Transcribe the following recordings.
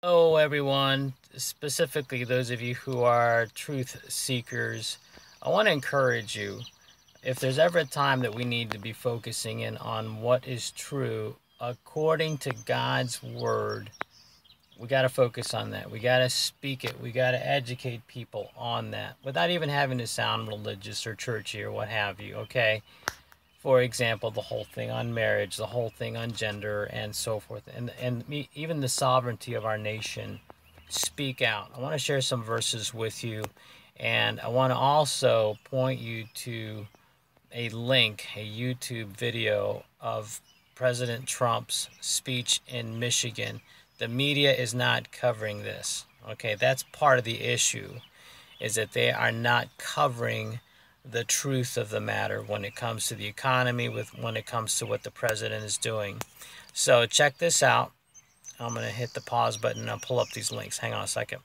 Hello, everyone, specifically those of you who are truth seekers. I want to encourage you, if there's ever a time that we need to be focusing in on what is true according to God's word, we got to focus on that. We got to speak it. We got to educate people on that without even having to sound religious or churchy or what have you, okay? For example, the whole thing on marriage, the whole thing on gender, and so forth, and even the sovereignty of our nation. Speak out. I want to share some verses with you, and I want to also point you to a link, a YouTube video of President Trump's speech in Michigan. The media is not covering this. Okay, that's part of the issue, is that they are not covering the truth of the matter when it comes to the economy, when it comes to what the president is doing. So check this out. I'm going to hit the pause button and I'll pull up these links. Hang on a second.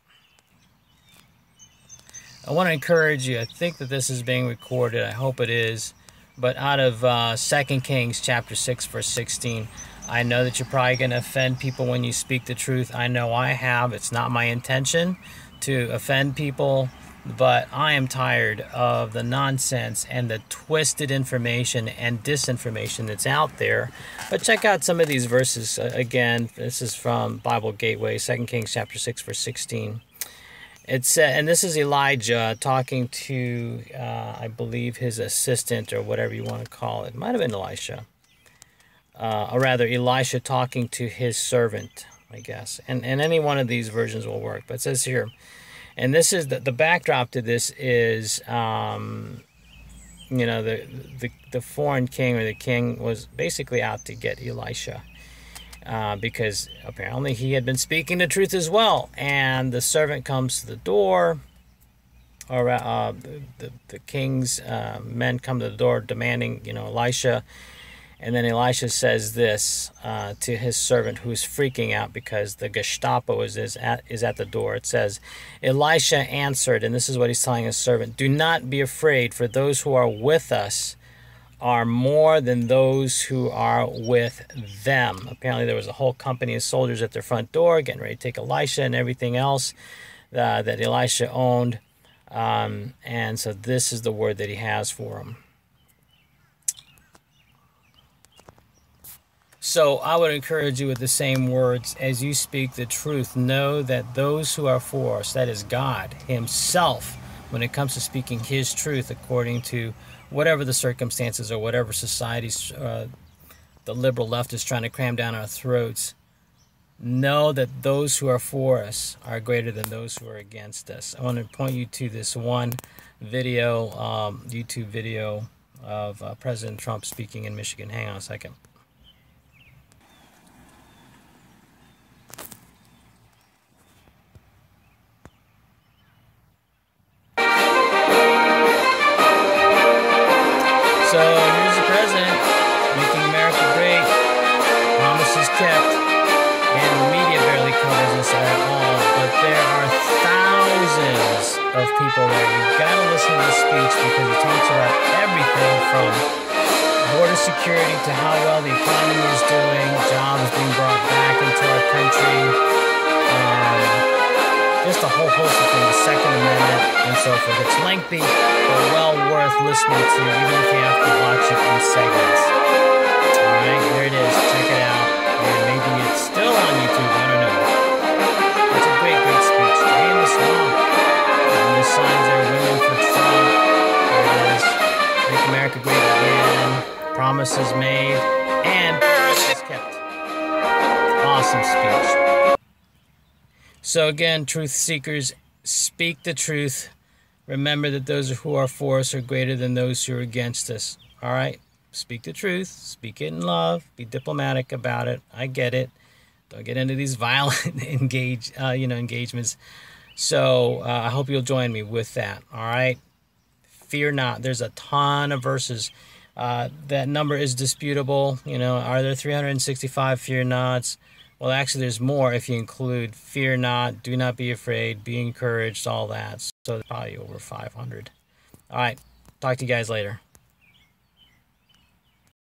I want to encourage you. I think that this is being recorded. I hope it is. But out of 2 Kings chapter 6, verse 16, I know that you're probably going to offend people when you speak the truth. I know I have. It's not my intention to offend people, but I am tired of the nonsense and the twisted information and disinformation that's out there. But check out some of these verses. Again, this is from Bible Gateway, 2 Kings chapter 6, verse 16. It's and this is Elijah talking to, I believe, his assistant or whatever you want to call it. It might have been Elisha. Or rather, Elisha talking to his servant, I guess. And any one of these versions will work. But it says here, and this is the backdrop to this is, the foreign king, or the king, was basically out to get Elisha. Because apparently he had been speaking the truth as well. And the servant comes to the door, or the king's men come to the door demanding, Elisha. And then Elisha says this to his servant, who's freaking out because the Gestapo is at the door. It says, Elisha answered, and this is what he's telling his servant, "Do not be afraid, for those who are with us are more than those who are with them." Apparently there was a whole company of soldiers at their front door getting ready to take Elisha and everything else that Elisha owned. And so this is the word that he has for him. So I would encourage you with the same words as you speak the truth. Know that those who are for us, that is God himself, when it comes to speaking his truth according to whatever the circumstances or whatever society's, the liberal left is trying to cram down our throats, know that those who are for us are greater than those who are against us. I want to point you to this one video, YouTube video of President Trump speaking in Michigan. Hang on a second. So here's the president making America great, promises kept, and the media barely covers this at all. But there are thousands of people there. You've got to listen to this speech because it talks about everything from border security to how well the economy is doing, jobs being brought back into our country, just a whole host of things, the Second Amendment, and so forth. It's lengthy, but well worth listening to, even if you have to watch it in segments. Alright, there it is. Check it out. And maybe it's still on YouTube. I don't know. It's a great, great speech. Stay in the swamp. And the signs there, women for Trump. There it is. Make America great again. Promises made. And promises kept. Awesome speech. So again, truth seekers, speak the truth. Remember that those who are for us are greater than those who are against us. All right? Speak the truth. Speak it in love. Be diplomatic about it. I get it. Don't get into these violent engagements. So I hope you'll join me with that. All right? Fear not. There's a ton of verses. That number is disputable. Are there 365 fear nots? Well, actually, there's more if you include fear not, do not be afraid, be encouraged, all that. So there's probably over 500. All right. Talk to you guys later.